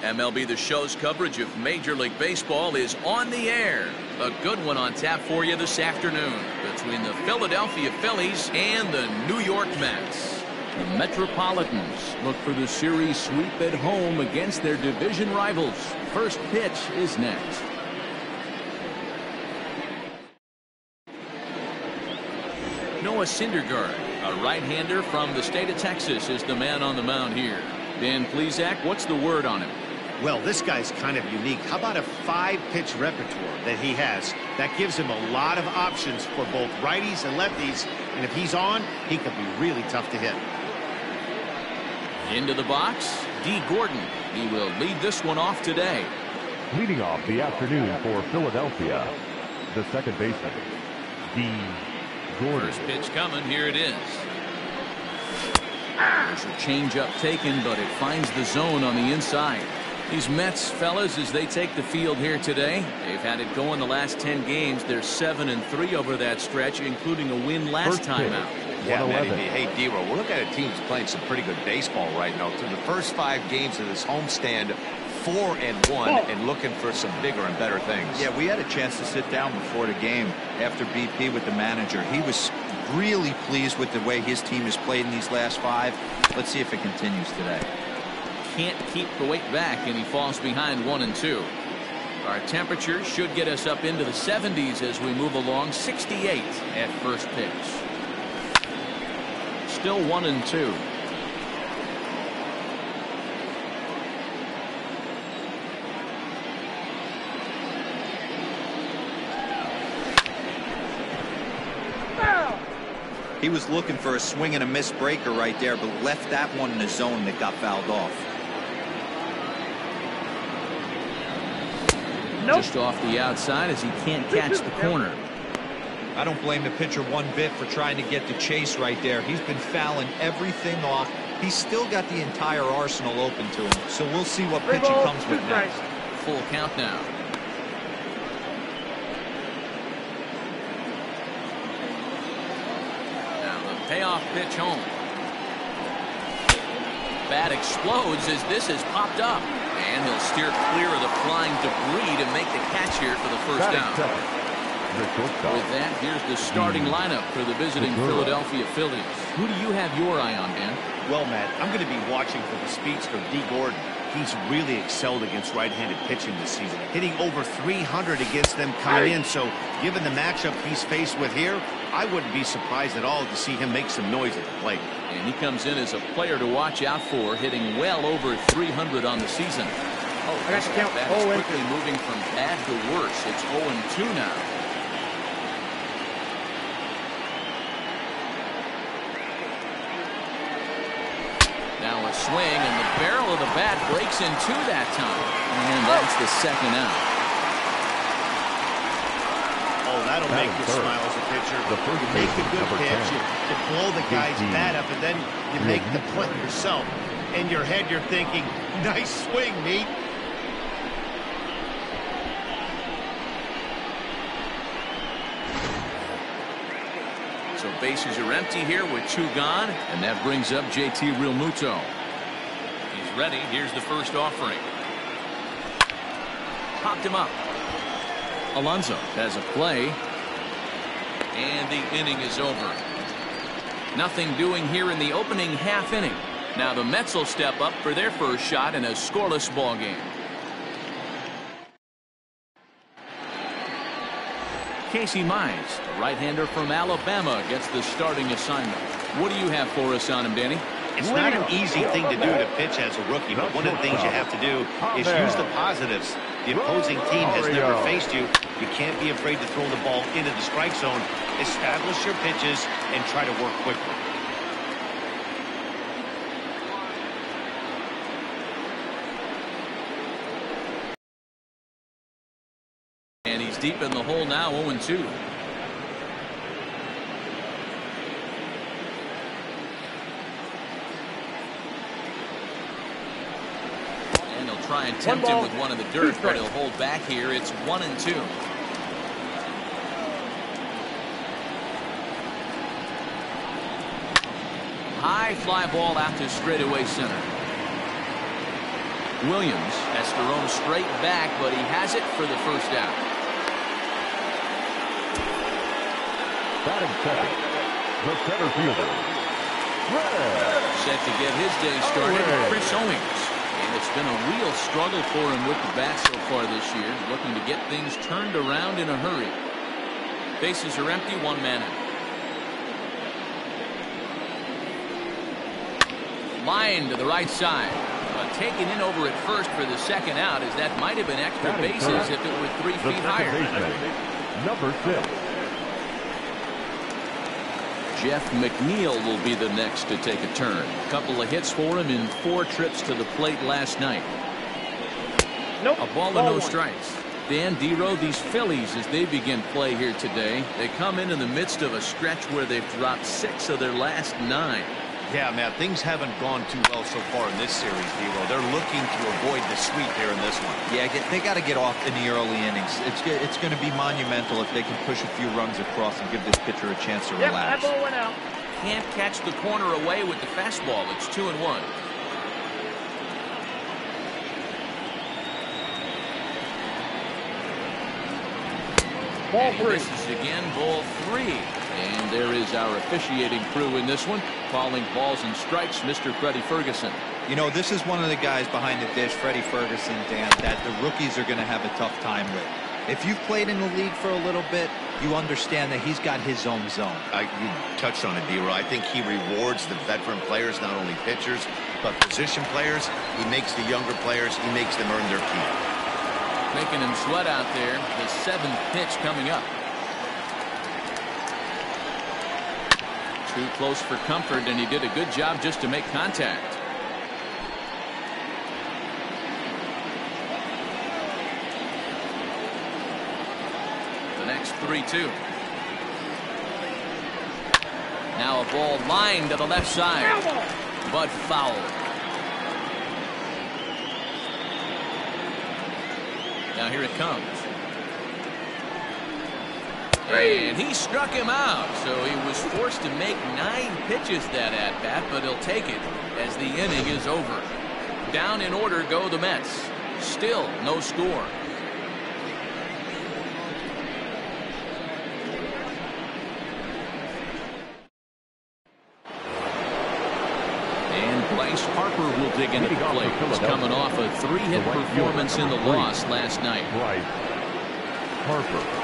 MLB The Show's coverage of Major League Baseball is on the air. A good one on tap for you this afternoon between the Philadelphia Phillies and the New York Mets. The Metropolitans look for the series sweep at home against their division rivals. First pitch is next. Noah Syndergaard, a right-hander from the state of Texas, is the man on the mound here. Dan Plesac, what's the word on him? Well, this guy's kind of unique. How about a 5-pitch repertoire that he has? That gives him a lot of options for both righties and lefties. And if he's on, he could be really tough to hit. Into the box, D. Gordon. He will lead this one off today. Leading off the afternoon for Philadelphia, the second baseman, D. Gordon. First pitch coming. Here it is. There's a changeup taken, but it finds the zone on the inside. These Mets, fellas, as they take the field here today, they've had it going the last 10 games. They're 7-3 over that stretch, including a win last time out. Yeah, Matty, hey, D-Roll, we're looking at a team that's playing some pretty good baseball right now. Through the first 5 games of this homestand, 4-1, and looking for some bigger and better things. Yeah, we had a chance to sit down before the game after BP with the manager. He was really pleased with the way his team has played in these last 5. Let's see if it continues today. Can't keep the weight back, and he falls behind 1-2. Our temperature should get us up into the 70s as we move along. 68 at first pitch. Still 1-2. He was looking for a swing and a miss breaker right there, but left that one in the zone that got fouled off. Just off the outside as he can't catch the corner. I don't blame the pitcher one bit for trying to get the chase right there. He's been fouling everything off. He's still got the entire arsenal open to him, so we'll see what pitch he comes with next. Full count now. Payoff pitch home. Bat explodes as this has popped up. And he'll steer clear of the flying debris to make the catch here for the first down. With that, here's the starting lineup for the visiting Philadelphia Phillies. Who do you have your eye on, Dan? Well, Matt, I'm going to be watching for the speedster, D. Gordon. He's really excelled against right-handed pitching this season, hitting over 300 against them coming in. So, given the matchup he's faced with here, I wouldn't be surprised at all to see him make some noise at the plate. And he comes in as a player to watch out for, hitting well over 300 on the season. Oh, that is quickly moving from bad to worse. It's 0-2 now. Now a swing, and the barrel of the bat breaks in 2 that time. And that's the second out. Oh, that'll make you smile as a pitcher. You make a good pitch, you blow the guy's bat up, and then you make the play yourself. In your head, you're thinking, nice swing, Meat. So bases are empty here with 2 gone, and that brings up JT Realmuto. He's ready. Here's the first offering. Popped him up. Alonso has a play, and the inning is over. Nothing doing here in the opening half inning. Now the Mets will step up for their first shot in a scoreless ball game. Casey Mize, the right-hander from Alabama, gets the starting assignment. What do you have for us on him, Danny? It's not an easy thing to do to pitch as a rookie, but one of the things you have to do is use the positives. The opposing team has never faced you. You can't be afraid to throw the ball into the strike zone. Establish your pitches and try to work quickly. And he's deep in the hole now, 0-2. And he'll try and tempt him with one in the dirt, but he'll hold back here. It's 1-2. High fly ball out to straightaway center. Williams has to roam straight back, but he has it for the first out. Batting second, the center fielder, set to get his day started, Chris Owings. And it's been a real struggle for him with the bat so far this year, looking to get things turned around in a hurry. Bases are empty, one man out. Line to the right side. Taken in over at first for the second out, as that might have been extra bases if it were 3 feet higher. Number 6. Jeff McNeil will be the next to take a turn. A couple of hits for him in 4 trips to the plate last night. A ball and no strikes. Dan Dero, these Phillies, as they begin play here today, they come in the midst of a stretch where they've dropped 6 of their last 9. Yeah, Matt, things haven't gone too well so far in this series, Dero. They're looking to avoid the sweep here in this one. Yeah, they got to get off in the early innings. It's going to be monumental if they can push a few runs across and give this pitcher a chance to relax. That ball went out. Can't catch the corner away with the fastball. It's 2-1. Ball 3. This is again ball 3. And there is our officiating crew in this one, calling balls and strikes, Mr. Freddie Ferguson. You know, this is one of the guys behind the dish, Freddie Ferguson, Dan, that the rookies are going to have a tough time with. If you've played in the league for a little bit, you understand that he's got his own zone. You touched on it, Dero. I think he rewards the veteran players, not only pitchers, but position players. He makes the younger players, he makes them earn their keep. Making him sweat out there. The 7th pitch coming up. Too close for comfort, and he did a good job just to make contact. The next 3-2. Now a ball lined to the left side, but foul. Now here it comes. And he struck him out, so he was forced to make 9 pitches that at-bat, but he'll take it as the inning is over. Down in order go the Mets. Still no score. And Bryce Harper will dig into the plate. He's coming off a 3-hit performance in the loss last night. Bryce Harper.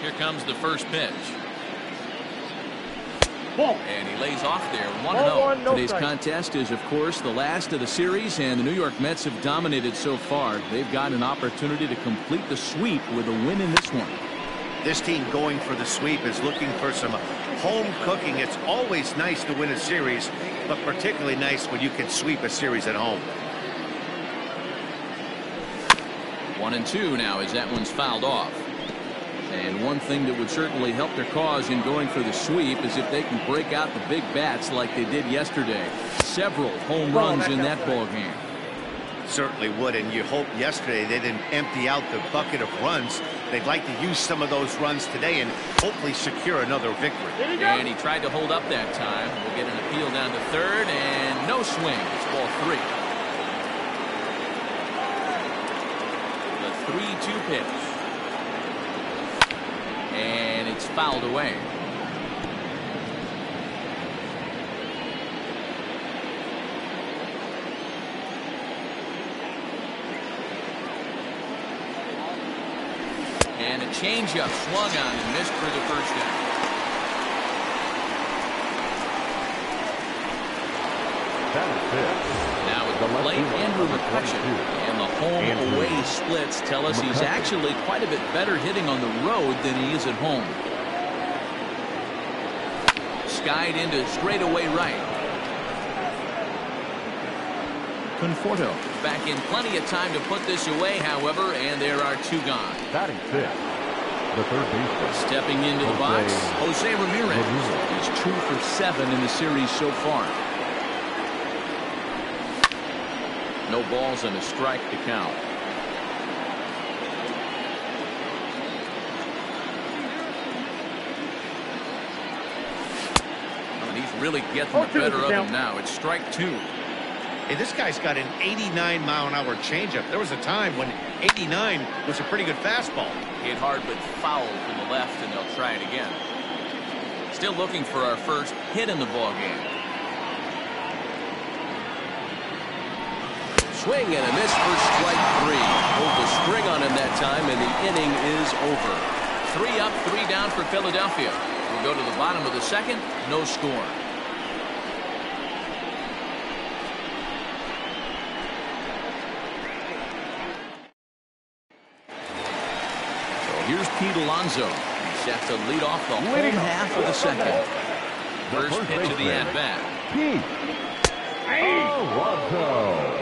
Here comes the first pitch. Ball. And he lays off there, 1-0. No Today's strike. contest is, of course, the last of the series, and the New York Mets have dominated so far. They've got an opportunity to complete the sweep with a win in this one. This team going for the sweep is looking for some home cooking. It's always nice to win a series, but particularly nice when you can sweep a series at home. 1-2 now as that one's fouled off. And one thing that would certainly help their cause in going for the sweep is if they can break out the big bats like they did yesterday. Several home runs in that ball game. Certainly would, and you hope yesterday they didn't empty out the bucket of runs. They'd like to use some of those runs today and hopefully secure another victory. And he tried to hold up that time. We'll get an appeal down to third, and no swing. It's ball 3. The 3-2 pitch. And it's fouled away. And a changeup swung on and missed for the first out. Now at the plate, Andrew McCutcheon. And the home-away splits tell us he's actually quite a bit better hitting on the road than he is at home. Skied into straightaway right. Conforto back in plenty of time to put this away, however, and there are 2 gone. Batting 5th, the third baseman. Stepping into the box, Jose Ramirez. He's 2 for 7 in the series so far. No balls and a strike to count. And he's really getting the better of him now. It's strike 2. Hey, this guy's got an 89-mile-an-hour changeup. There was a time when 89 was a pretty good fastball. Hit hard but foul from the left, and they'll try it again. Still looking for our first hit in the ball game. Swing and a miss for strike 3. Pulled the string on him that time, and the inning is over. 3 up, 3 down for Philadelphia. We'll go to the bottom of the second. No score. Here's Pete Alonso. He's set to lead off the whole half of the second. First pitch of the at-bat. Pete Alonso.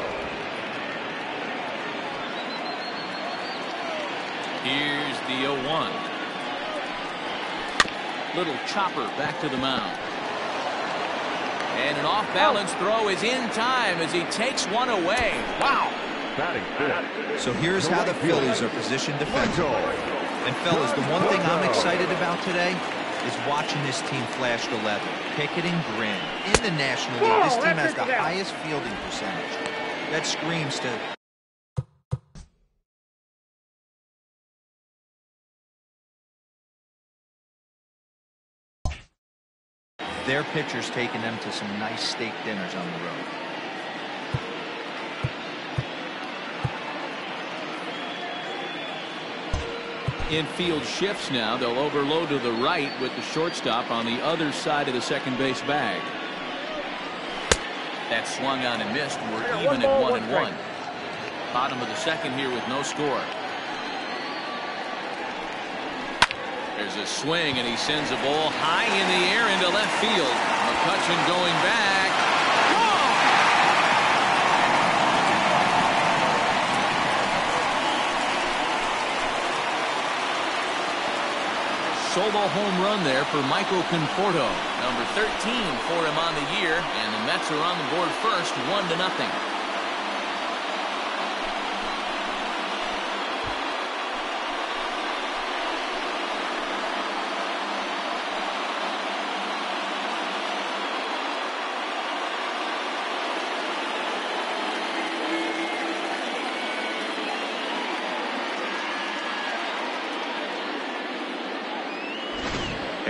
Here's the 0-1. Little chopper back to the mound. And an off-balance throw is in time as he takes one away. Wow. Batting fifth. So here's how the Phillies are positioned defensively. And fellas, the one thing I'm excited about today is watching this team flash the leather. Pickett and grin. In the National League, this team has the highest fielding percentage. That screams to... Their pitcher's taking them to some nice steak dinners on the road. Infield shifts now. They'll overload to the right with the shortstop on the other side of the second base bag. That swung on and missed. We're even at 1-1. Bottom of the second here with no score. There's a swing, and he sends a ball high in the air into left field. McCutchen going back. Solo home run there for Michael Conforto. Number 13 for him on the year, and the Mets are on the board first, 1-0.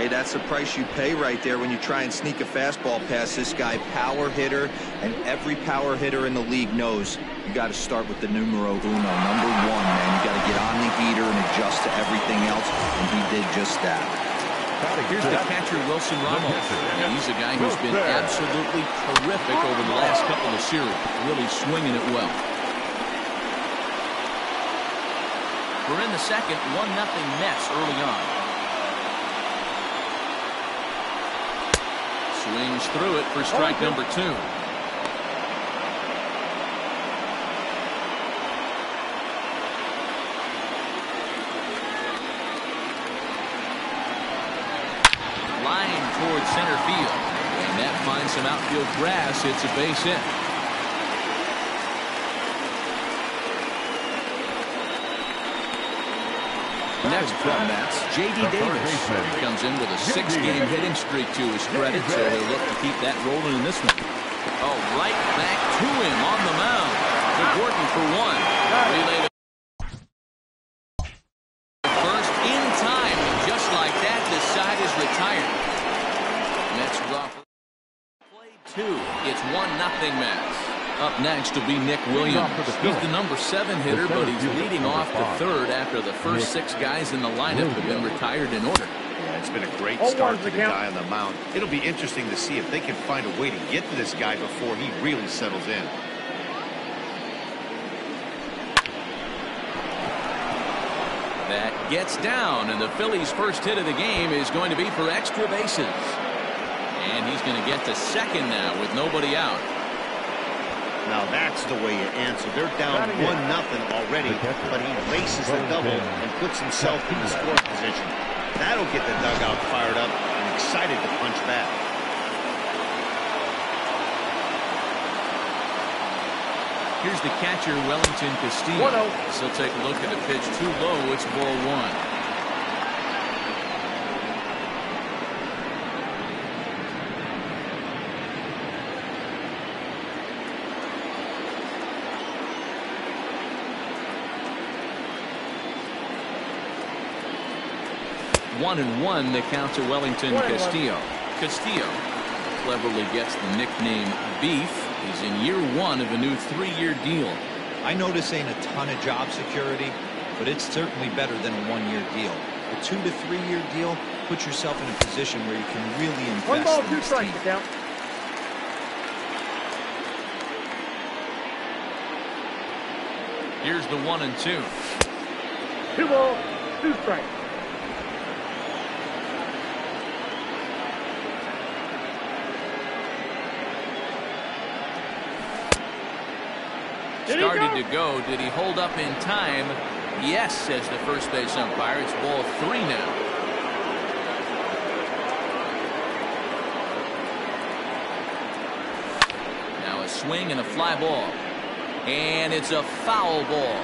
Hey, that's the price you pay right there when you try and sneak a fastball past this guy. Power hitter, and every power hitter in the league knows you got to start with the numero uno, number 1, man. You got to get on the heater and adjust to everything else, and he did just that. Here's the catcher, Wilson Ramos. And he's a guy who's been absolutely terrific over the last couple of series, really swinging it well. We're in the second, 1-0 Mets early on. Swings through it for strike number 2. Line towards center field. And that finds some outfield grass. It's a base hit. Next from Mets, J.D. Davis. He comes in with a 6-game hitting streak to his credit, so he'll look to keep that rolling in this one. Oh, right back to him on the mound. To Gordon for 1. Relay to first in time. Just like that, this side is retired. Mets drop. Play 2. It's 1-0 Mets. Up next will be Nick Williams. He's the number 7 hitter, but he's leading off the third after the first 6 guys in the lineup have been retired in order. Yeah, it's been a great start to the guy on the mound. It'll be interesting to see if they can find a way to get to this guy before he really settles in. That gets down, and the Phillies' first hit of the game is going to be for extra bases. And he's going to get to second now with nobody out. Now that's the way you answer. They're down 1-0 already, but he races the double and puts himself in the scoring position. That'll get the dugout fired up and excited to punch back. Here's the catcher, Wellington Castillo. 1-0. So take a look at the pitch too low. It's ball one. One and one, the count to Wellington Castillo. Castillo cleverly gets the nickname Beef. He's in year one of a new 3-year deal. I know this ain't a ton of job security, but it's certainly better than a 1-year deal. A 2 to 3-year deal puts yourself in a position where you can really invest 1 ball, in 2 this strikes team. to count. Here's the 1-2. 2 balls, 2 strikes. Started to go. Did he hold up in time? Yes, says the first base umpire. It's ball 3 now. Now a swing and a fly ball. And it's a foul ball.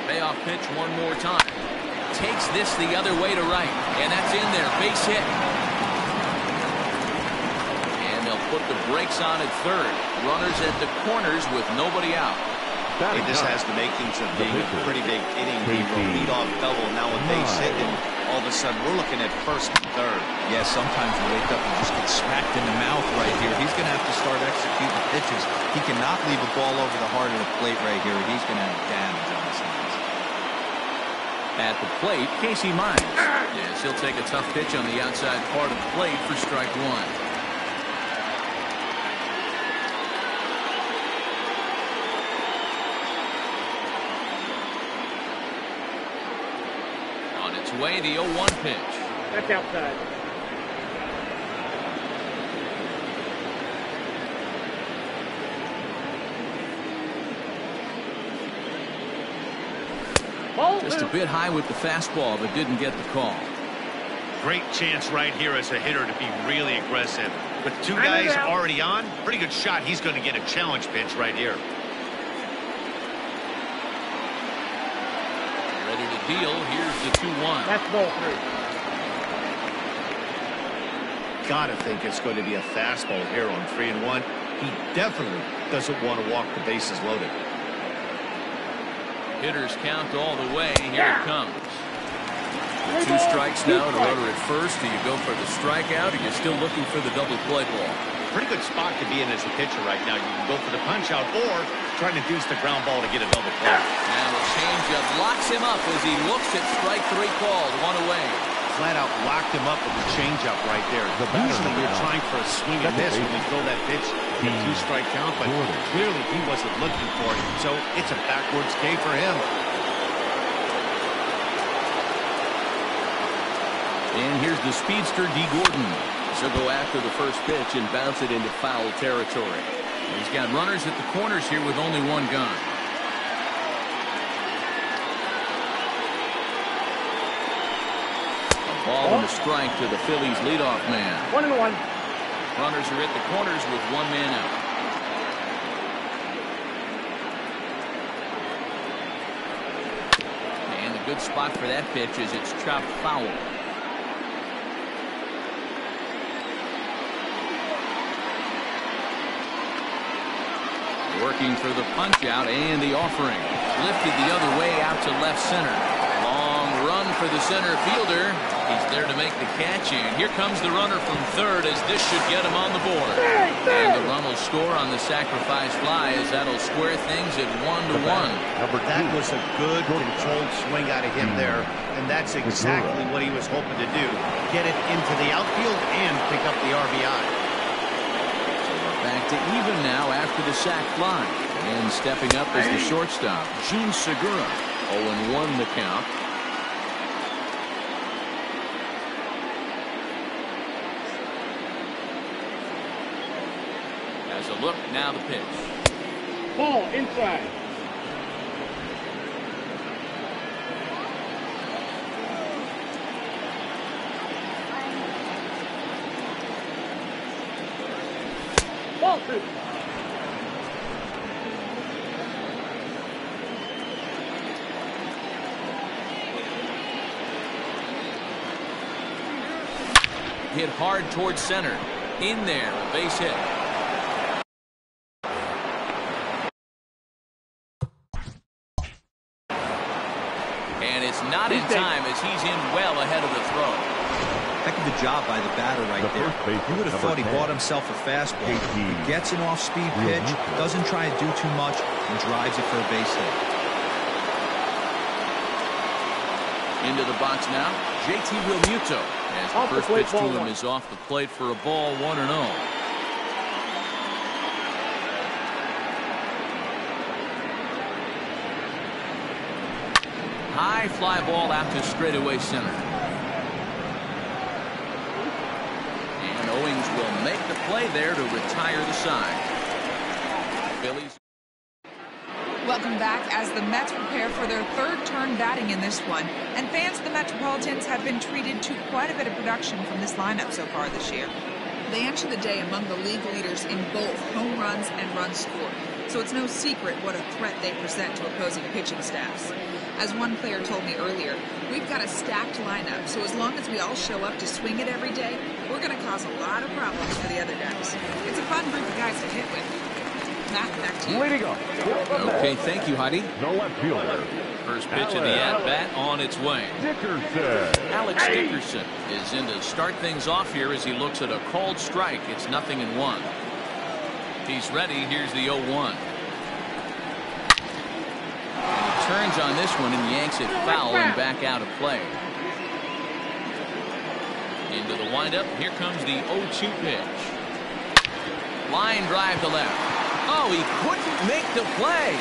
Payoff pitch one more time. Takes this the other way to right, and that's in there. Base hit. And they'll put the brakes on at third. Runners at the corners with nobody out. Hey, this has the makings of being a pretty big inning. Lead-off double, now a base hit, and all of a sudden we're looking at first and third. Yeah, sometimes you wake up and just get smacked in the mouth right here. He's going to have to start executing pitches. He cannot leave a ball over the heart of the plate right here. He's going to have damage on his hands. At the plate, Casey Mize. Yes, he'll take a tough pitch on the outside part of the plate for strike one. On its way, the 0-1 pitch. That's outside. Just a bit high with the fastball, but didn't get the call. Great chance right here as a hitter to be really aggressive. With 2 guys already on, pretty good shot. He's going to get a challenge pitch right here. Ready to deal. Here's the 2-1. That's ball 3. Gotta think it's going to be a fastball here on 3-1. He definitely doesn't want to walk the bases loaded. Hitters count all the way. Here it comes. 2 strikes now to runner at first. Do you go for the strikeout, or you're still looking for the double play ball? Pretty good spot to be in as a pitcher right now. You can go for the punch out or trying to deuce the ground ball to get a double play. Now the changeup locks him up as he looks at strike 3 called. 1 away. Flat out locked him up with the changeup right there. Usually you're trying for a swing and miss when you throw that pitch. A 2-strike count, but clearly he wasn't looking for it. So it's a backwards K for him. And here's the speedster, D. Gordon. She'll go after the first pitch and bounce it into foul territory. He's got runners at the corners here with only 1 gone. Ball and a strike to the Phillies leadoff man. 1-1. Runners are at the corners with 1 man out. And a good spot for that pitch is it's chopped foul. Working for the punch out and the offering. Lifted the other way out to left center. Long run for the center fielder. He's there to make the catch, and here comes the runner from third as this should get him on the board. And the run will score on the sacrifice fly as that'll square things at 1-1. That was a good controlled swing out of him there, and that's exactly what he was hoping to do. Get it into the outfield and pick up the RBI. So we're back to even now after the sac fly. And stepping up is the shortstop, Jun Segura. 0-1 the count. As a look, now the pitch. Ball inside. Ball 2. Hit hard towards center. In there, a base hit. And it's not in time as he's in well ahead of the throw. Heck of a job by the batter right there. You would have thought he bought himself a fastball. He gets an off-speed pitch, doesn't try to do too much, and drives it for a base hit. Into the box now, JT Realmuto. As the first pitch to him is off the plate for a ball, 1-0. High fly ball out to straightaway center. And Owings will make the play there to retire the side. Phillies. Welcome back as the Mets prepare for their third turn batting in this one. And fans of the Metropolitans have been treated to quite a bit of production from this lineup so far this year. They enter the day among the league leaders in both home runs and runs scored. So it's no secret what a threat they present to opposing pitching staffs. As one player told me earlier, we've got a stacked lineup, so as long as we all show up to swing it every day, we're going to cause a lot of problems for the other guys. It's a fun group of guys to hit with. Matt, back to you. Leading off. Okay, thank you, Heidi. The left fielder. First pitch of the at-bat on its way. Dickerson. Alex Dickerson is in to start things off here as he looks at a called strike. It's 0-1. He's ready. Here's the 0-1. And he turns on this one and yanks it foul and back out of play. Into the windup. Here comes the 0-2 pitch. Line drive to left. Oh, he couldn't make the play.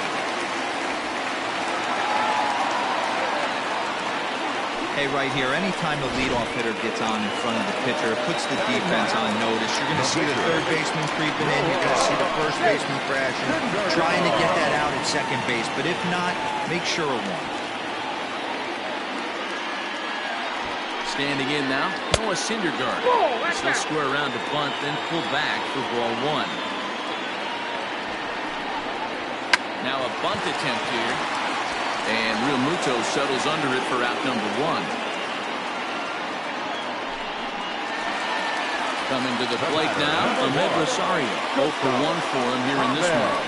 Hey, right here, anytime the leadoff hitter gets on in front of the pitcher, it puts the defense on notice. You're going to see the third baseman creeping in. You're going to see the first baseman crashing, trying to get that out at second base. But if not, make sure of one. Standing in now, Noah Syndergaard. He'll square around to bunt, then pull back for ball 1. Now a bunt attempt here. And Realmuto settles under it for out number 1. Coming to the plate now, Ahmed Rosario. 0 for 1 for him here in this one.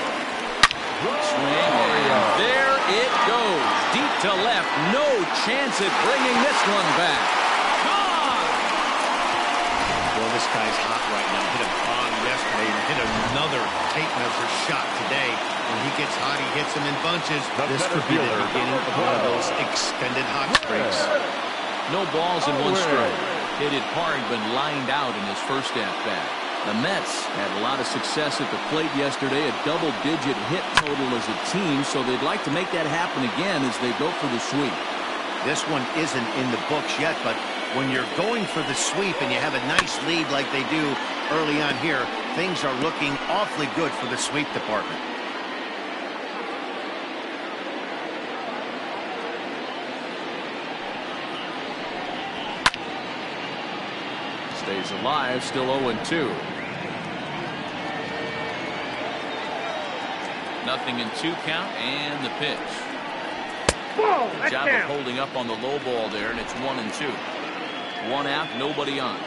Swing, and there it goes. Deep to left. No chance at bringing this one back. Gone! Well, this guy's hot right now. Hit a bomb yesterday and hit another tape measure shot today. When he gets hot, he hits them in bunches. This could be the beginning of one of those extended hot streaks. No balls in one strike. Hit it hard, but lined out in his first at-bat. The Mets had a lot of success at the plate yesterday, a double-digit hit total as a team, so they'd like to make that happen again as they go for the sweep. This one isn't in the books yet, but when you're going for the sweep and you have a nice lead like they do early on here, things are looking awfully good for the sweep department. Stays alive, still 0-2. 0-2 count, and the pitch. Good job of holding up on the low ball there, and it's 1-2. 1 out, nobody on.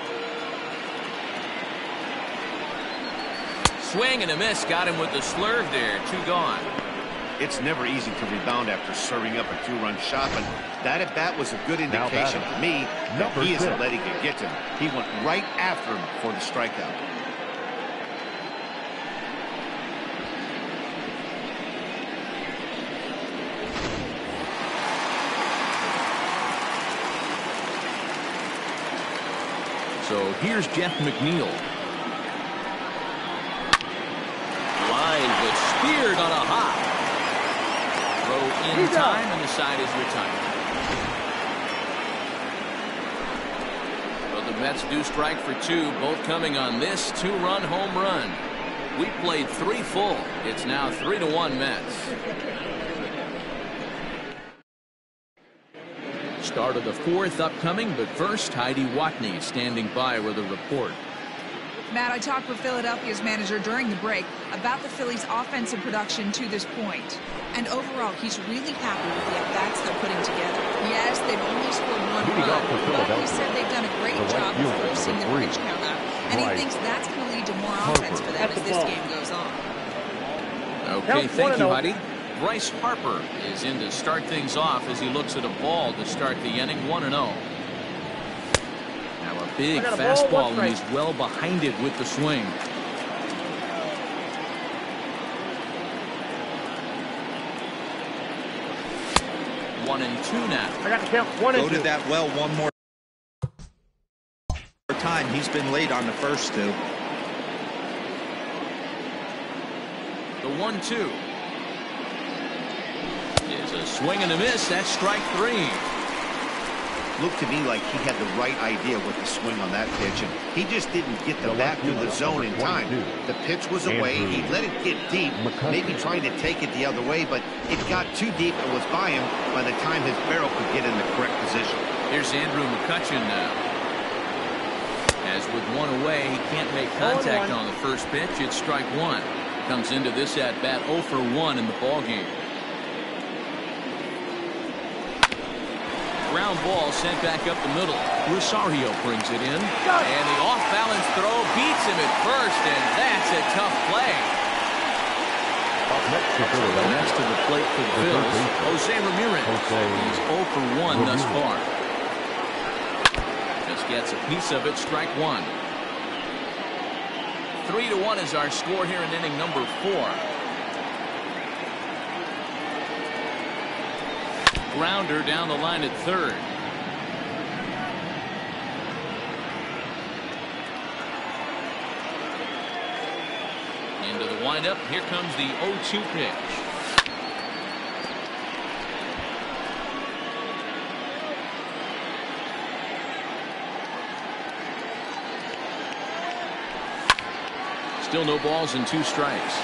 Swing and a miss, got him with the slurve there. 2 gone. It's never easy to rebound after serving up a 2-run shot, but that at-bat was a good indication to me that he isn't letting it get to him. He went right after him for the strikeout. So here's Jeff McNeil. Line, but speared on a hop. Throw in time, and the side is retired. Well, the Mets do strike for 2, both coming on this 2-run home run. We played 3 full. It's now 3-1 Mets. Start of the 4th upcoming, but first, Heidi Watney standing by with a report. Matt, I talked with Philadelphia's manager during the break about the Phillies' offensive production to this point. And overall, he's really happy with the at-bats they're putting together. Yes, they've only scored one run, but he said they've done a great job of forcing the pitch count up, and he thinks that's going to lead to more offense for them as this game goes on. Okay, thank you, Heidi. Bryce Harper is in to start things off as he looks at a ball to start the inning, 1-0. Now a big fastball, and he's well behind it with the swing. One and two now. I got to count 1 and 2. Go to that well one more time. He's been late on the first two. The 1-2 is a swing and a miss. That's strike three. Looked to me like he had the right idea with the swing on that pitch, and he just didn't get the bat to the zone in time. The pitch was away. He let it get deep, maybe trying to take it the other way, but it got too deep and was by him by the time his barrel could get in the correct position. Here's Andrew McCutchen now. As with one away, he can't make contact on the first pitch. It's strike one. Comes into this at bat 0 for 1 in the ball game. Ground ball sent back up the middle. Rosario brings it in, and the off-balance throw beats him at first, and that's a tough play. Next to the plate for the Phils, Jose Ramirez. He's 0 for 1 thus far. Just gets a piece of it, strike one. 3-1 is our score here in inning number 4. Grounder down the line at third. Into the windup. Here comes the 0-2 pitch. Still no balls and 2 strikes.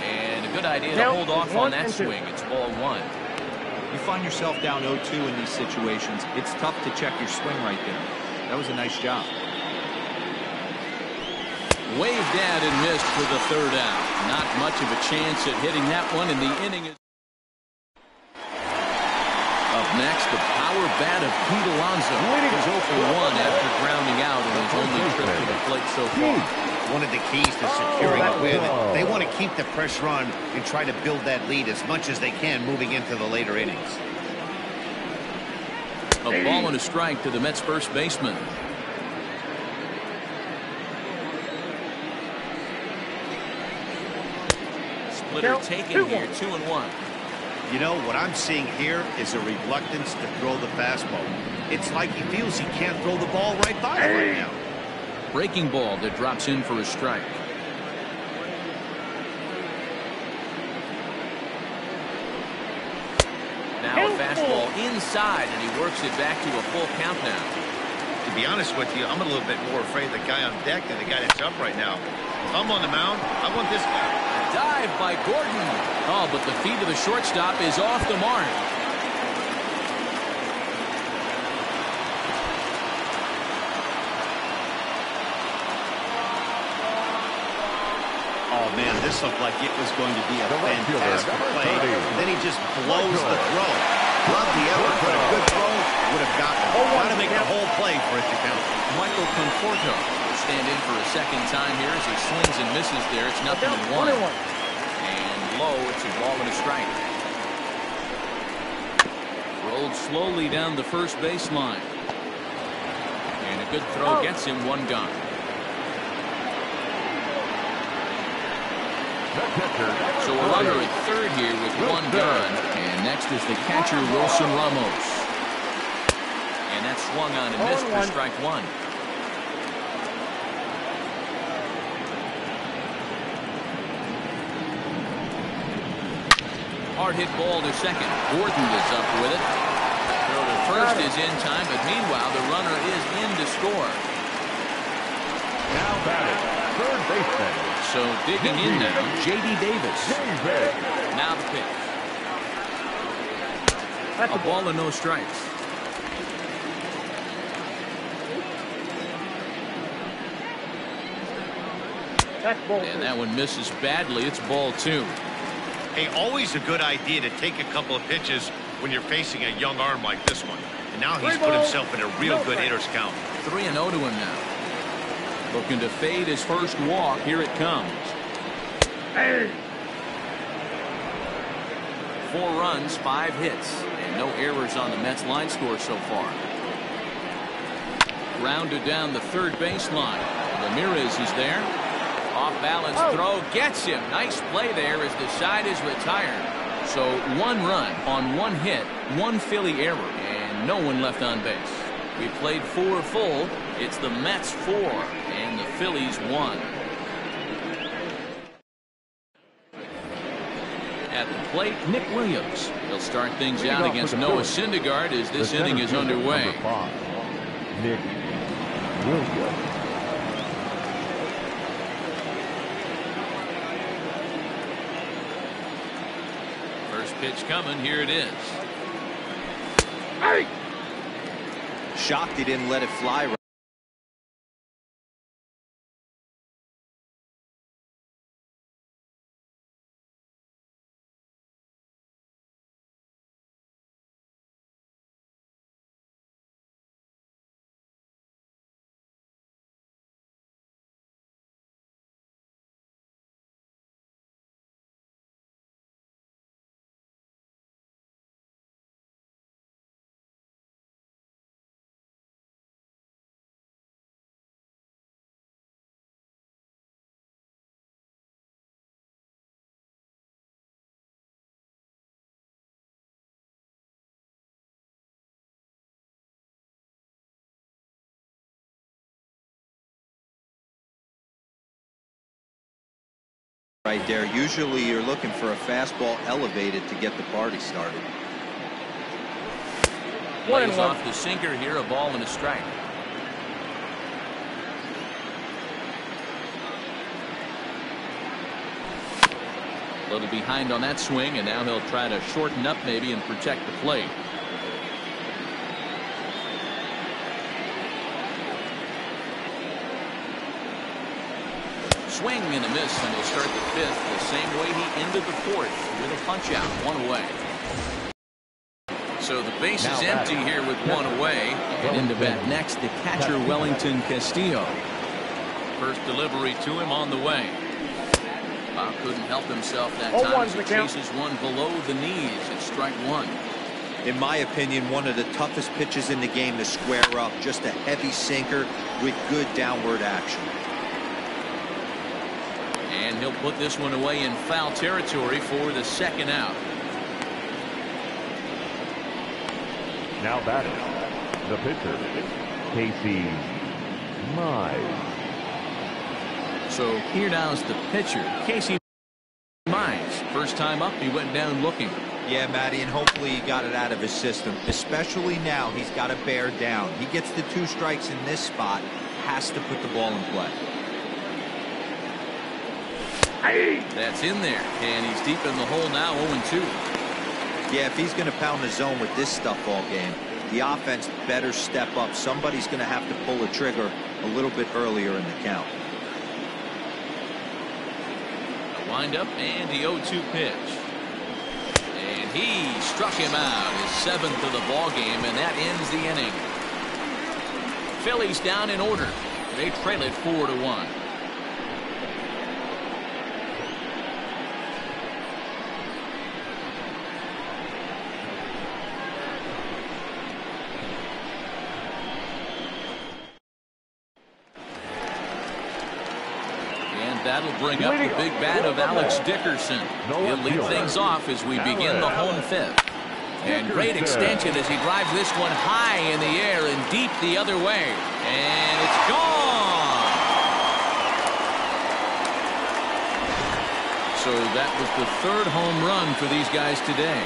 And a good idea to hold off on that swing. It's ball 1. You find yourself down 0-2 in these situations. It's tough to check your swing right there. That was a nice job. Waved at and missed for the third out. Not much of a chance at hitting that one in the inning. Up next, the power bat of Pete Alonso. He's 0 for 1 after grounding out in his only trip to the plate so far. One of the keys to securing a win. They want to keep the pressure on and try to build that lead as much as they can moving into the later innings. A ball and a strike to the Mets first baseman. Splitter taken here, 2-1. You know, what I'm seeing here is a reluctance to throw the fastball. It's like he feels he can't throw the ball right by him right now. Breaking ball that drops in for a strike. Now a fastball inside, and he works it back to a full count now. To be honest with you, I'm a little bit more afraid of the guy on deck than the guy that's up right now. If I'm on the mound, I want this guy. Dive by Gordon. Oh, but the feet of the shortstop is off the mark. Oh, man, this looked like it was going to be a fantastic play. And then he just blows the throw. Love the effort, but a good throw would have gotten him. Got to make the whole play for it to count. Michael Conforto will stand in for a second time here as he swings and misses there. It's 0-1. And low, it's a ball and a strike. Rolled slowly down the first baseline. And a good throw gets him one gone. So a runner at third here with one gone. And next is the catcher, Wilson Ramos. And that's swung on and missed for strike one. Hard hit ball to second. Gordon is up with it. Throw to first is in time, but meanwhile the runner is in to score. Now batting, third baseman. So digging in now, J.D. Davis. Now the pitch. That's A ball and no strikes. That's ball And two. that one misses badly. It's ball 2. Hey, always a good idea to take a couple of pitches when you're facing a young arm like this one. And now he's put himself in a real good hitter's count. 3-0 to him now. Looking to fade his first walk. Here it comes. Hey. 4 runs, 5 hits, and no errors on the Mets line score so far. Grounded down the third baseline. Ramirez is there. Off balance throw gets him. Nice play there as the side is retired. So 1 run on 1 hit, 1 Philly error, and no one left on base. We played 4 full. It's the Mets 4 and the Phillies 1. At the plate, Nick Williams. He'll start things out against Noah Syndergaard as this inning is underway. Nick Williams. First pitch coming. Here it is. Hey. Shocked he didn't let it fly. Right there. Usually you're looking for a fastball elevated to get the party started. Lays off the sinker here, a ball and a strike. A little behind on that swing, and now he'll try to shorten up maybe and protect the plate. Swing and a miss, and he'll start the 5th the same way he ended the 4th with a punch out, 1 away. So the base is empty here with 1 away. And into bat next, the catcher Wellington Castillo. First delivery to him on the way. Bob couldn't help himself that time as he chases one below the knees. It's strike 1. In my opinion, one of the toughest pitches in the game to square up. Just a heavy sinker with good downward action. And he'll put this one away in foul territory for the 2nd out. Now batting, the pitcher, Casey Mize. So here now's the pitcher, Casey Mize. First time up, he went down looking. Yeah, Matty, and hopefully he got it out of his system. Especially now, he's got to bear down. He gets the 2 strikes in this spot, has to put the ball in play. That's in there, and he's deep in the hole now, 0-2. Yeah, if he's going to pound the zone with this stuff all game, the offense better step up. Somebody's going to have to pull a trigger a little bit earlier in the count. A windup and the 0-2 pitch. And he struck him out, his 7th of the ball game, and that ends the inning. Phillies down in order. They trail it 4-1. That'll bring up the big bat of Alex Dickerson. He'll lead things off as we begin the home 5th. And great extension as he drives this one high in the air and deep the other way. And it's gone. So that was the 3rd home run for these guys today.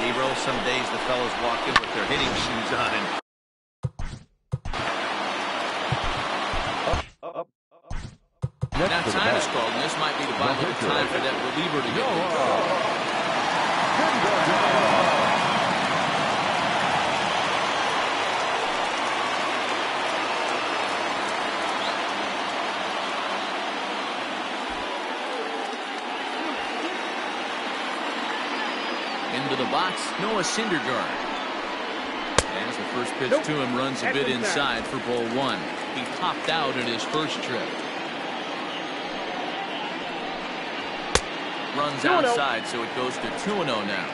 Hero, some days the fellas walk in with their hitting shoes on and now time is called, and this might be the bottom of time for that reliever to get the box, Noah Syndergaard. As the first pitch to him runs a bit inside for ball one. He popped out in his first trip. Runs outside, so it goes to 2-0 now.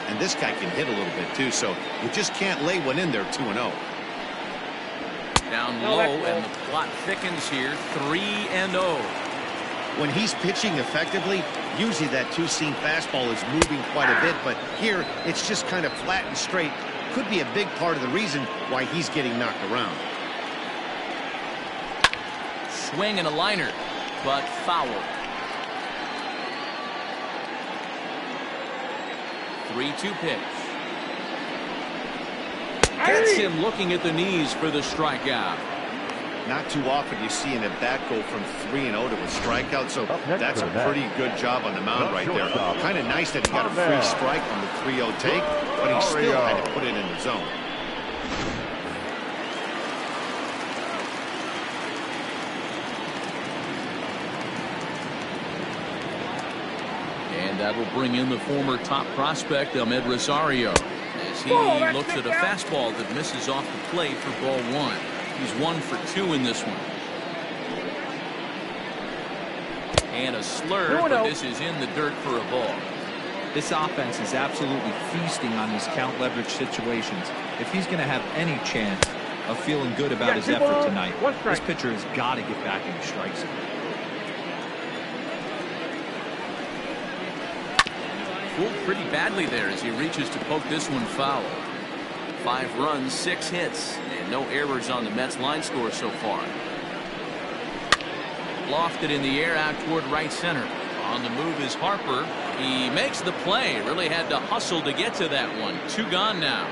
And this guy can hit a little bit too, so you just can't lay one in there 2-0. Down low, and the plot thickens here, 3-0. When he's pitching effectively, usually that two-seam fastball is moving quite a bit, but here it's just kind of flat and straight. Could be a big part of the reason why he's getting knocked around. Swing and a liner, but foul. 3-2 pitch. Gets him looking at the knees for the strikeout. Not too often you see an at-bat go from 3-0 to a strikeout, so that's a pretty good job on the mound right there. Kind of nice that he got a free strike on the 3-0 take, but he still had to put it in the zone. And that will bring in the former top prospect, Ahmed Rosario, as he looks at a fastball that misses off the plate for ball one. He's 1 for 2 in this one. And a slur, but this is in the dirt for a ball. This offense is absolutely feasting on these count leverage situations. If he's going to have any chance of feeling good about his effort tonight, this pitcher has got to get back in the strike zone. Fooled pretty badly there as he reaches to poke this one foul. 5 runs, 6 hits, and no errors on the Mets line score so far. Lofted in the air out toward right center. On the move is Harper. He makes the play. Really had to hustle to get to that one. 2 gone now.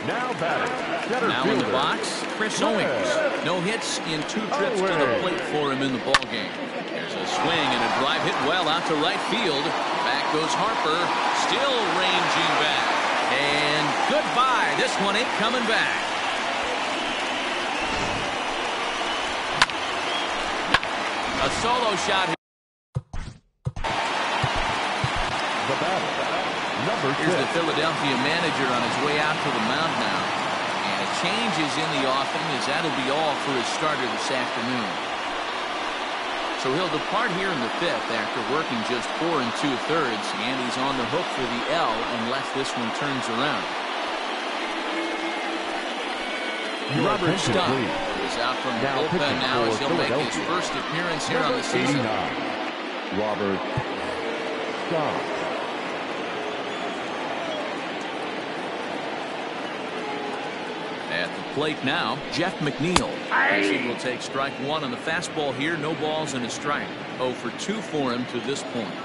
Now in the box, Chris Owings. No hits in 2 trips to the plate for him in the ballgame. There's a swing and a drive hit well out to right field. Back goes Harper, still ranging back. And goodbye. This one ain't coming back. A solo shot. Here's the Philadelphia manager on his way out to the mound now. And a change is in the offing, as that'll be all for his starter this afternoon. So he'll depart here in the 5th after working just 4 2/3, and he's on the hook for the L unless this one turns around. Robert Stubb is out from the bullpen now as he'll make his first appearance here on the season. Robert Stubb. At the plate now, Jeff McNeil. As he will take strike 1 on the fastball here. No balls and a strike. 0 for 2 for him to this point.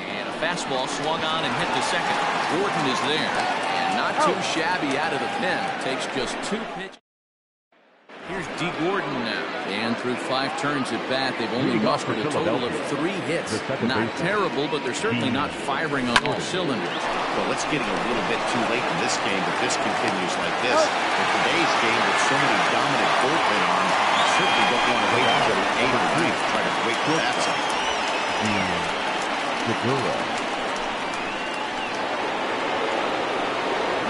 And a fastball swung on and hit to second. Gordon is there. And not too shabby out of the pen. Takes just 2 pitches. Here's D. Gordon now. And through 5 turns at bat, they've only mustered a total of 3 hits. Not terrible, but they're certainly not firing on all cylinders. Well, it's getting a little bit too late in this game if this continues like this. In today's game with so many dominant bullpen arms, you certainly don't want to wait until the 8th or 9th to try to wake the bats up.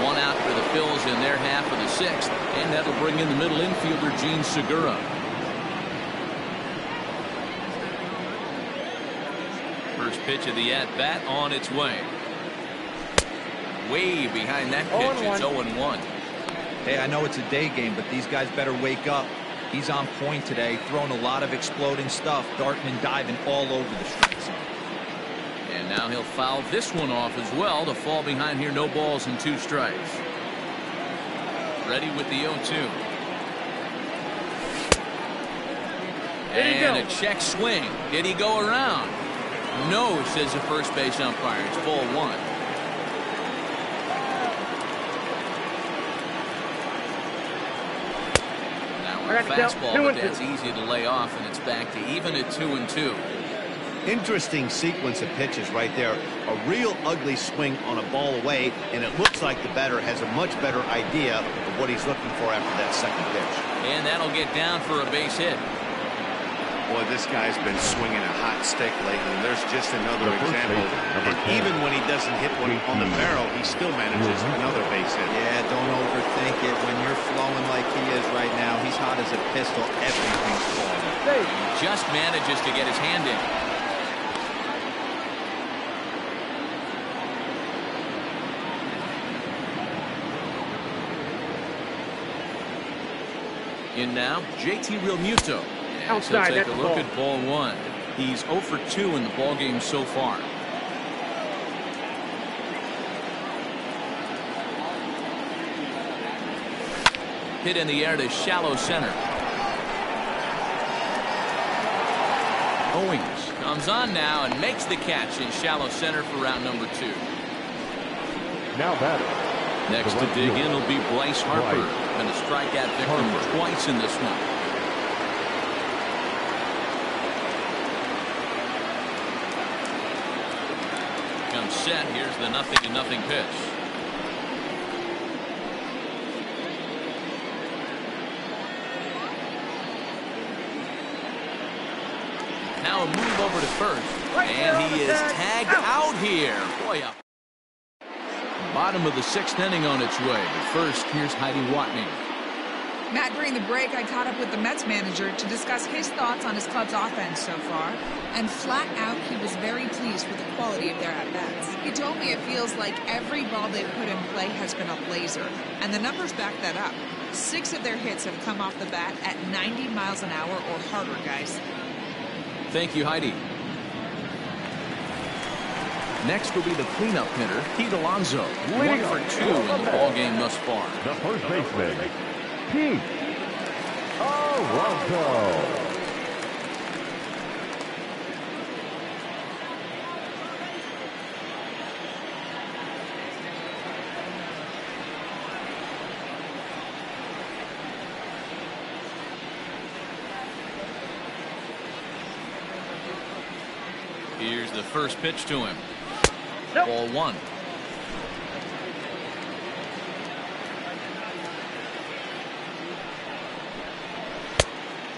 One out for the Phils in their half of the 6th, and that'll bring in the middle infielder, Gene Segura. First pitch of the at-bat on its way. Way behind that pitch, it's 0-1. Hey, I know it's a day game, but these guys better wake up. He's on point today, throwing a lot of exploding stuff, darting and diving all over the strike zone. And now he'll foul this one off as well to fall behind here. No balls and 2 strikes. Ready with the 0-2. And a check swing. Did he go around? No, says the first base umpire. It's ball 1. Now a fastball, but that's easy to lay off, and it's back to even at 2-2. Interesting sequence of pitches right there. A real ugly swing on a ball away, and it looks like the batter has a much better idea of what he's looking for after that second pitch. And that'll get down for a base hit. Boy, this guy's been swinging a hot stick lately. There's just another example. And even when he doesn't hit one on the barrel, he still manages another base hit. Yeah, don't overthink it. When you're flowing like he is right now, he's hot as a pistol. Everything's falling. He just manages to get his hand in. In now, JT Realmuto. Outside, He'll take that's a look ball. at ball one. He's 0 for 2 in the ball game so far. Hit in the air to shallow center. Owings comes on now and makes the catch in shallow center for round number 2. Now batting. Next to dig in will be Bryce Harper. Been a strikeout victim twice in this one. Comes set. Here's the 0-0 pitch. Now a move over to first. And he is tagged out here. Boy, up. Bottom of the 6th inning on its way. But first, here's Heidi Watney. Matt, during the break, I caught up with the Mets manager to discuss his thoughts on his club's offense so far. And flat out, he was very pleased with the quality of their at-bats. He told me it feels like every ball they've put in play has been a laser. And the numbers back that up. 6 of their hits have come off the bat at 90 miles an hour or harder, guys. Thank you, Heidi. Next will be the cleanup hitter, Pete Alonso. 1 for 2 in the ball game thus far. The first baseman, Pete Alonso. Here's the first pitch to him. Ball 1.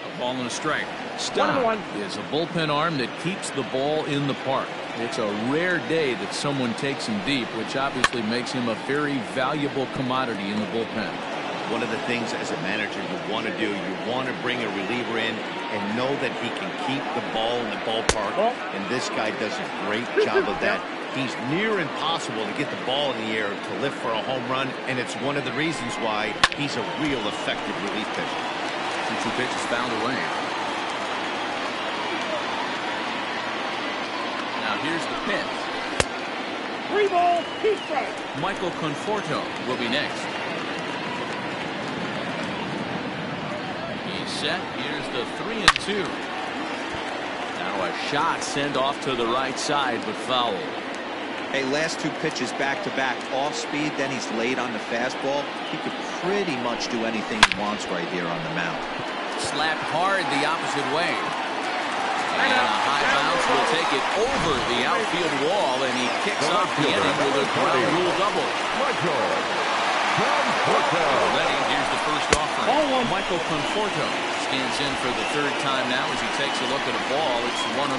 A ball and a strike. Stop is a bullpen arm that keeps the ball in the park. It's a rare day that someone takes him deep, which obviously makes him a very valuable commodity in the bullpen. One of the things as a manager you want to do, you want to bring a reliever in and know that he can keep the ball in the ballpark. And this guy does a great job of that. He's near impossible to get the ball in the air to lift for a home run, and it's one of the reasons why he's a real effective relief pitcher. 2 pitches found away. Now here's the pitch. 3 balls, 2 strikes. Michael Conforto will be next. He's set. Here's the 3-2. Now a shot sent off to the right side, but foul. Hey, last 2 pitches back-to-back off speed, then he's laid on the fastball. He could pretty much do anything he wants right here on the mound. Slapped hard the opposite way. And a high bounce will take it over the outfield wall, and he kicks off the inning with a ground rule double. Already, here's the first offering. Michael Conforto stands in for the 3rd time now as he takes a look at a ball. It's 1-0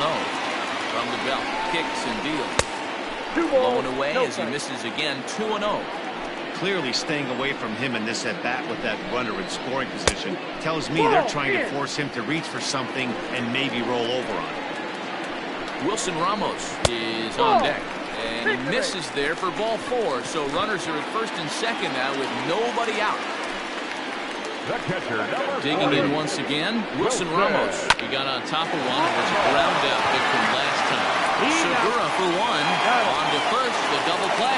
from the belt. Kicks and deals. Blown away as he misses again. 2-0. Clearly staying away from him in this at-bat with that runner in scoring position tells me they're trying to force him to reach for something and maybe roll over on it. Wilson Ramos is on deck. And he misses there for ball 4. So runners are at first and second now with nobody out. The catcher, number 40. Digging in once again, Wilson Ramos. He got on top of one and was a ground out victim last time. Segura for 1. On to first, the double play.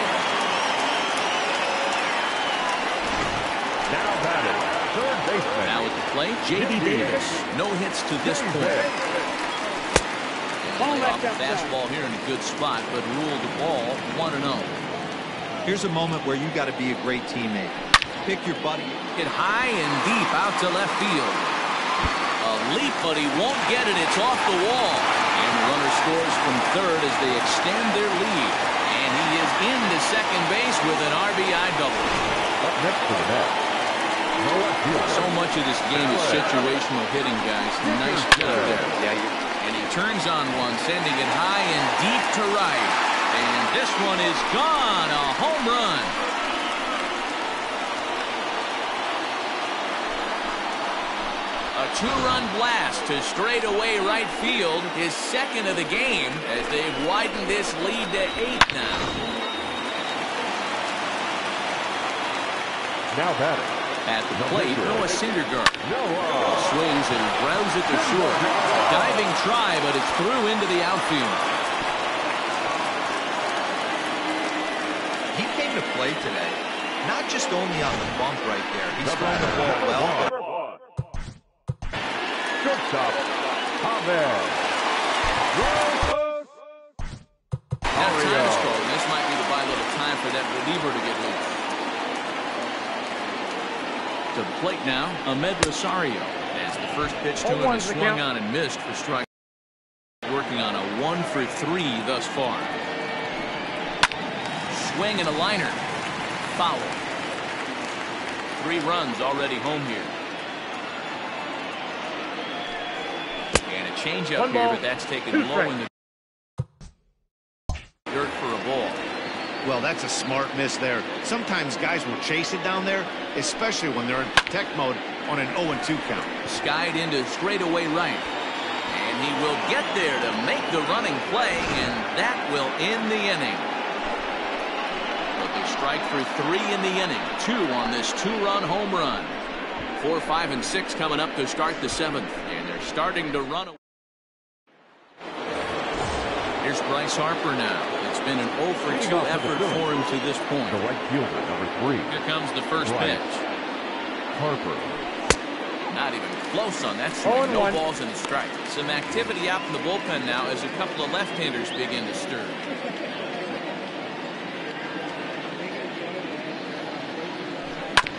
Now batting, third baseman. Now at the plate, J.D. Davis. No hits to this point. Off the fastball here in a good spot, but ruled the ball 1-0. Here's a moment where you got to be a great teammate. Pick your buddy. Hit high and deep out to left field. A leap, but he won't get it. It's off the wall. And the runner scores from third as they extend their lead. And he is into second base with an RBI double. Up next to the net, So much of this game is situational hitting, guys. Nice job there. And he turns on one, sending it high and deep to right. And this one is gone. A home run. A two-run blast to straightaway right field, his second of the game, as they've widened this lead to 8 now. Now batting. At the plate, Noah Syndergaard swings and grounds it to short. Diving try, but it's through into the outfield. He came to play today, not just only on the bump right there. He's throwing the ball well. Shortstop, Ahmed. Now time is called. This might be to buy a little time for that reliever to get loose. To the plate now, Ahmed Rosario. As the first pitch to him is swung on and missed for strike. Working on a 1-for-3 thus far. Swing and a liner. Foul. 3 runs already home here. And a changeup here, but that's taken low in the dirt for a ball. Well, that's a smart miss there. Sometimes guys will chase it down there, especially when they're in protect mode on an 0-2 count. Skied into straightaway right. And he will get there to make the running play, and that will end the inning. But they strike for 3 in the inning. 2 on this 2-run home run. 4, 5, and 6 coming up to start the 7th. And they're starting to run away. Here's Bryce Harper now. It's been an 0-for-2 effort for him to this point. The right fielder, number 3. Here comes the first pitch. Harper. Not even close on that swing. No balls and a strike. Some activity out in the bullpen now as a couple of left-handers begin to stir.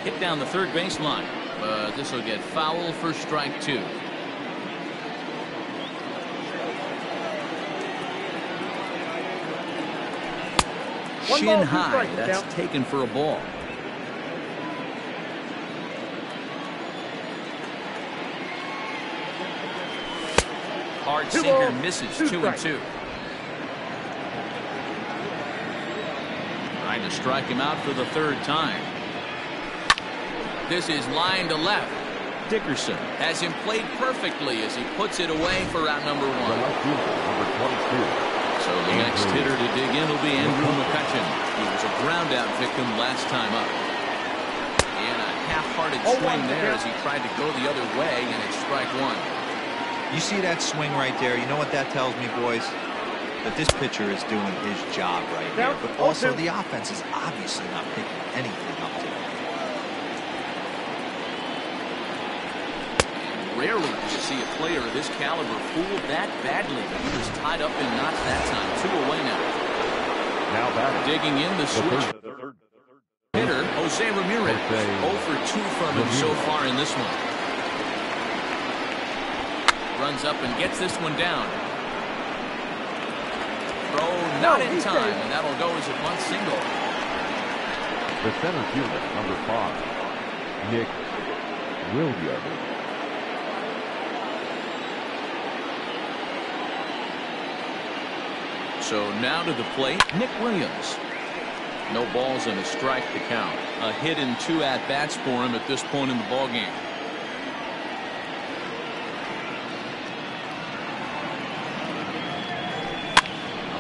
Hit down the third baseline. But this will get foul for strike 2. Shin high. That's taken for a ball. Hard sinker misses. 2-2. Trying to strike him out for the 3rd time. This is line to left. Dickerson has him played perfectly as he puts it away for out number 1. Number 22. So the next hitter to dig in will be Andrew McCutcheon. He was a ground out victim last time up. And a half-hearted swing there as he tried to go the other way, and it's strike 1. You see that swing right there? You know what that tells me, boys? That this pitcher is doing his job right here. But also the offense is obviously not picking anything up today. Rarely do you see a player of this caliber fooled that badly. He was tied up in knots that time. 2 away now. Now batting. Digging in the switch. Hitter, Jose Ramirez. 0-for-2 from him so far in this one. Runs up and gets this one down. Throw not in time, and that'll go as a bunt single. The center fielder, number 5, Nick Williams. So now to the plate, Nick Williams. No balls and a strike to count. A hit and 2 at-bats for him at this point in the ballgame.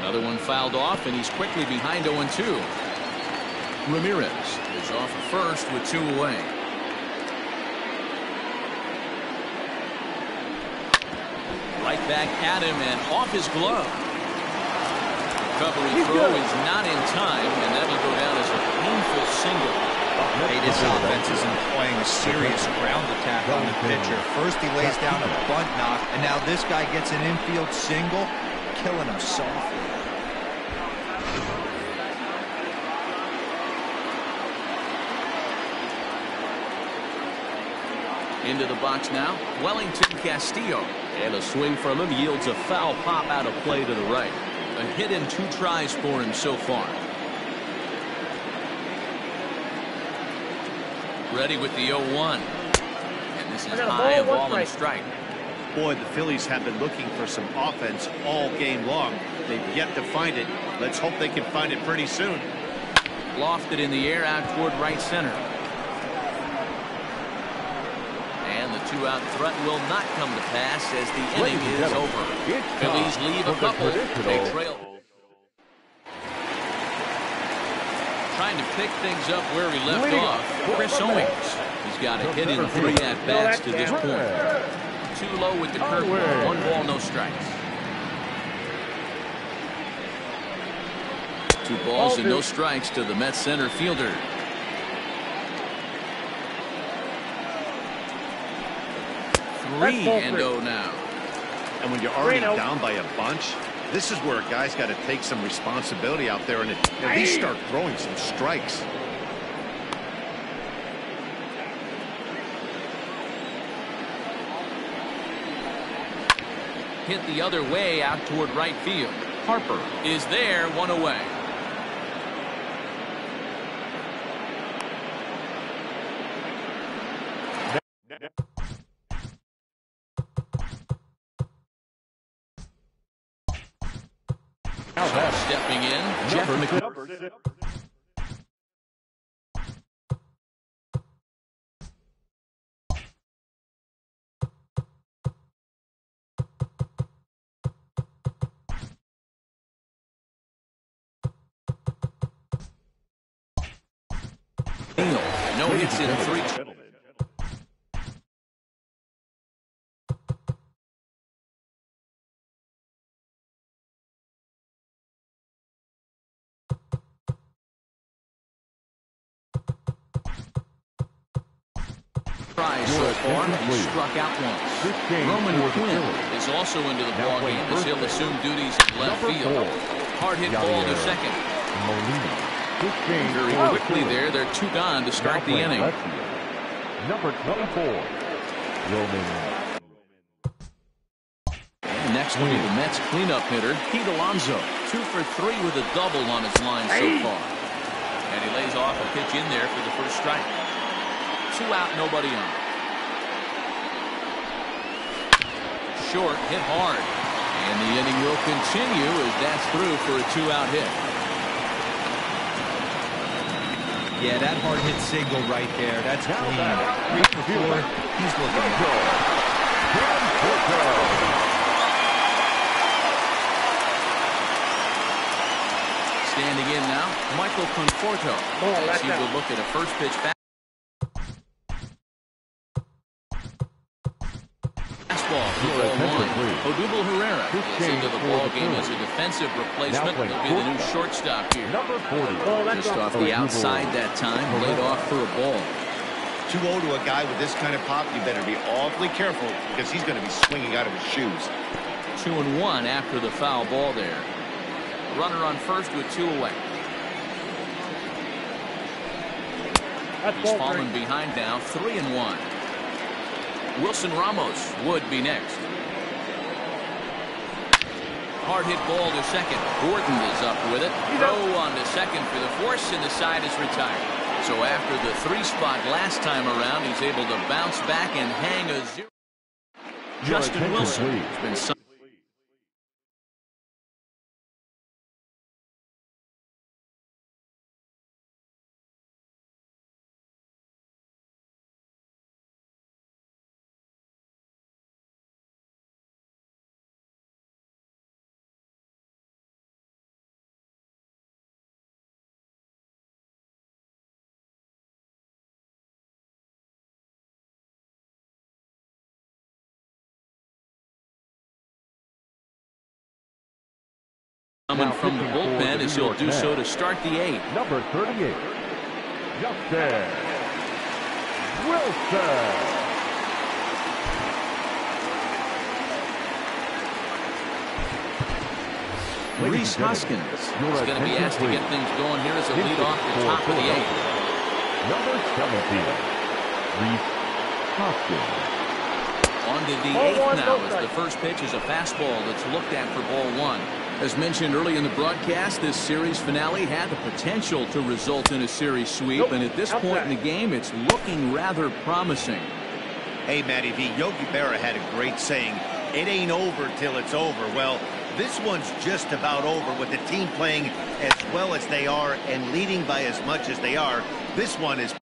Another one fouled off, and he's quickly behind 0-2. Ramirez is off at first with 2 away. Right back at him and off his glove. Recovery throw is not in time, and that'll go down as a painful single. Hey, this offense is employing a serious ground attack on the pitcher. First he lays down a bunt knock, and now this guy gets an infield single, killing him softly. Into the box now, Wellington Castillo. And a swing from him yields a foul pop out of play to the right. A hit in 2 tries for him so far. Ready with the 0-1. And this is high, a ball and a strike. Boy, the Phillies have been looking for some offense all game long. They've yet to find it. Let's hope they can find it pretty soon. Lofted in the air out toward right center. And the two-out threat will not come to pass as the inning is over. Phillies leave a couple. They trail. Trying to pick things up where he left off. Chris Owings. He's got a hit in 3 at-bats to this point. Too low with the curveball. 1 ball, no strikes. 2 balls and no strikes to the Mets center fielder. Three and 0 now. And when you're already down by a bunch, this is where a guy's got to take some responsibility out there and at least start throwing some strikes. Hit the other way out toward right field. Harper is there, 1 away. Stepping in, Jeff McNeil. No hits in 3. So far, he struck out once. Roman Quinn is also into the ballgame as he'll assume duties in left field. Hard hit ball to second. Very quickly there, they're 2 gone to start the inning. Number 24, Roman. And next will be the Mets cleanup hitter, Pete Alonso. 2 for 3 with a double on his line so far. And he lays off a pitch in there for the first strike. 2 out, nobody on. Short, hit hard. And the inning will continue as that's through for a 2-out hit. Yeah, that hard hit single right there. That's clean. 3 for 4. He's looking at Standing in now, Michael Conforto. As he will look at a first pitch back. Odubel Herrera is into the ballgame as a defensive replacement. He'll be the new shortstop here. Just off the outside that time, laid off for a ball. 2-0 to a guy with this kind of pop, you better be awfully careful because he's going to be swinging out of his shoes. 2-1 after the foul ball there. Runner on first with 2 away. He's fallen behind now, 3-1. Wilson Ramos would be next. Hard hit ball to second. Gordon is up with it. Throw on to second for the force, and the side is retired. So after the 3 spot last time around, he's able to bounce back and hang a 0. Justin Wilson has been some. Coming from the bullpen as he'll do so to start the 8th. Number 38, Justin Wilson. Reese Hoskins is going to be asked to get things going here as a lead off the top of the 8th. Number 17, Reese Hoskins. On to the 8th now as the first pitch is a fastball that's looked at for ball 1. As mentioned early in the broadcast, this series finale had the potential to result in a series sweep, and at this point in the game, it's looking rather promising. Hey, Matty V, Yogi Berra had a great saying, "It ain't over till it's over." Well, this one's just about over with the team playing as well as they are and leading by as much as they are. This one is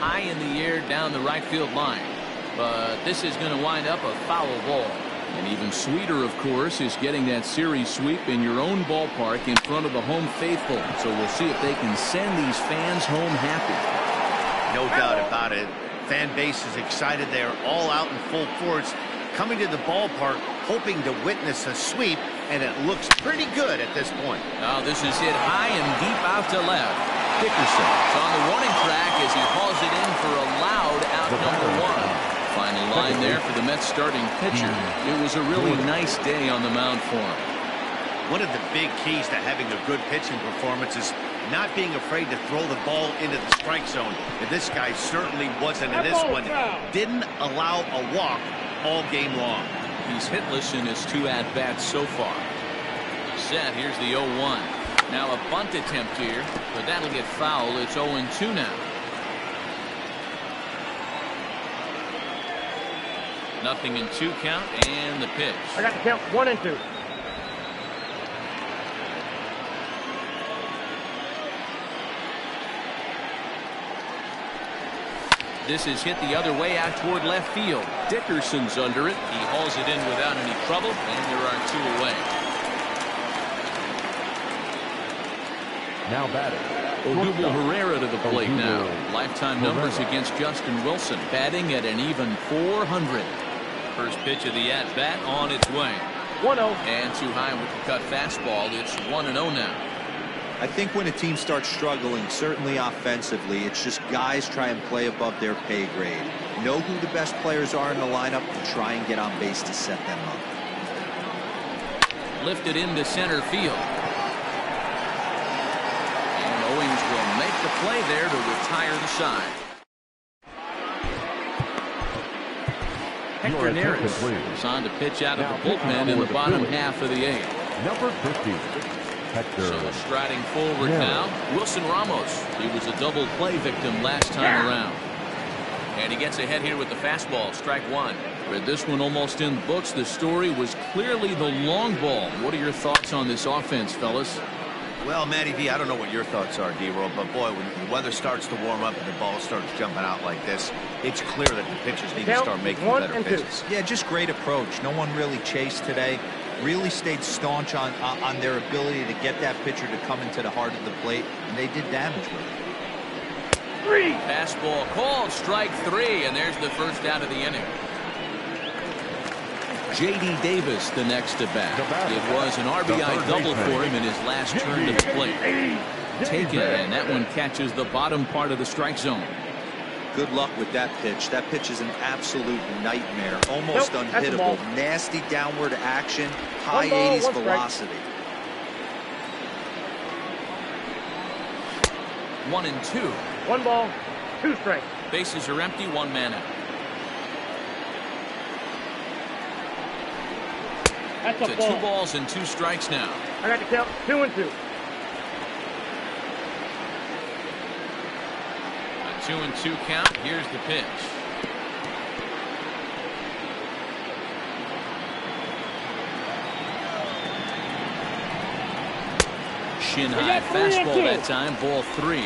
high in the air down the right field line, but this is going to wind up a foul ball. And even sweeter, of course, is getting that series sweep in your own ballpark in front of the home faithful. So we'll see if they can send these fans home happy. no doubt about it. Fan base is excited. They're all out in full force, coming to the ballpark, hoping to witness a sweep, and it looks pretty good at this point. Now this is hit high and deep out to left. Dickerson is on the warning track as he hauls it in for a loud out number one. Final line there for the Mets starting pitcher. It was a really nice day on the mound for him. One of the big keys to having a good pitching performance is not being afraid to throw the ball into the strike zone. And this guy certainly wasn't in this one. Didn't allow a walk all game long. He's hitless in his 2 at-bats so far. Set, here's the 0-1. Now a bunt attempt here, but that'll get foul. It's 0-2 now. Nothing in 2 count, and the pitch. I got the count 1 and 2. This is hit the other way out toward left field. Dickerson's under it. He hauls it in without any trouble, and there are 2 away. Now batting. Odubel Herrera to the plate now. Lifetime numbers against Justin Wilson. Batting at an even .400. First pitch of the at-bat on its way. 1-0. And too high with the cut fastball. It's 1-0 now. I think when a team starts struggling, certainly offensively, it's just guys try and play above their pay grade. Know who the best players are in the lineup and try and get on base to set them up. Lifted into center field. And Owings will make the play there to retire the side. Hector Neris is on to pitch out of the bullpen in the bottom half of the 8th. Number 50. Hector. So striding forward now, Wilson Ramos. He was a double play victim last time around. And he gets ahead here with the fastball, strike 1. With this one almost in the books, the story was clearly the long ball. What are your thoughts on this offense, fellas? Well, Matty V, I don't know what your thoughts are, D-Roll, but boy, when the weather starts to warm up and the ball starts jumping out like this, it's clear that the pitchers need to start making better pitches. Yeah, just great approach. No one really chased today. Really stayed staunch on their ability to get that pitcher to come into the heart of the plate, and they did damage with it. 3. Fastball called, strike 3, and there's the first out of the inning. J.D. Davis the next to bat. It was an RBI double for him in his last turn to the plate. Taken, and that one catches the bottom part of the strike zone. Good luck with that pitch. That pitch is an absolute nightmare. Almost unhittable. Nasty downward action. High 80s velocity. 1-2. 1 ball, 2 strikes. Bases are empty, 1 man out. That's a To ball. 2 balls and 2 strikes now. I got the count 2 and 2. A 2-2 count. Here's the pitch. Shin high fastball that time, ball 3.